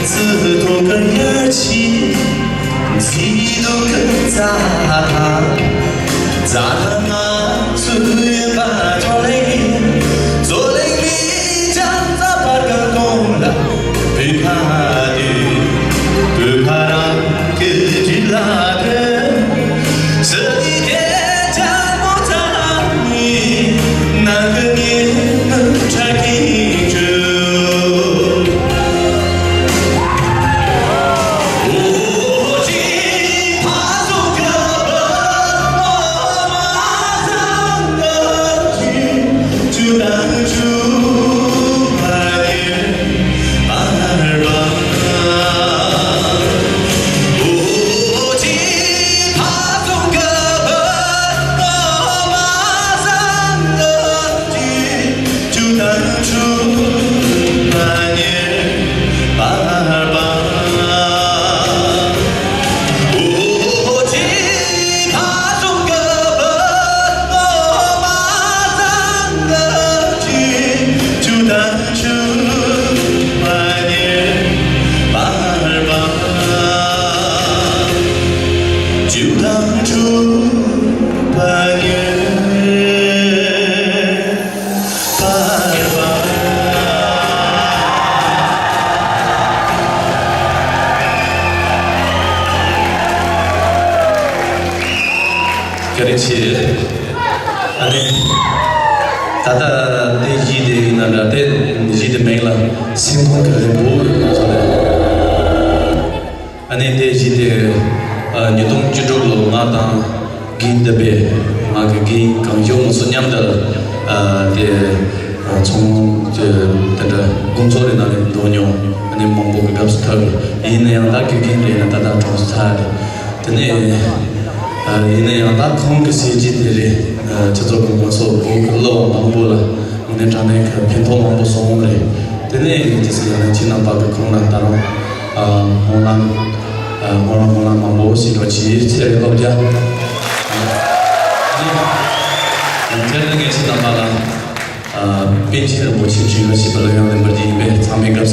自多个热情，几多个杂谈，杂谈啊，岁月把做累，做累你将杂把个功劳，不怕的，不怕让个去拉的，这一天将不在你那个年能拆停着。그렇지. 아니, 다다 내 지대 나라 내 지대 메라 생각을 뭐 아니 내 지대 니동 주도로 나다 긴데베 마게 강정 소냠다 대从这 工作的那里多牛，你忙不个事头，因那样大给给人大大重视他的，真的。因为那空个时间的制作工作不老忙不了，我们常那个平头忙不松嘞，但呢就是要经常把个空了打了，我那忙不是个机器老家，这那个是干嘛了？并且目前这个是不能让人们的被他们个。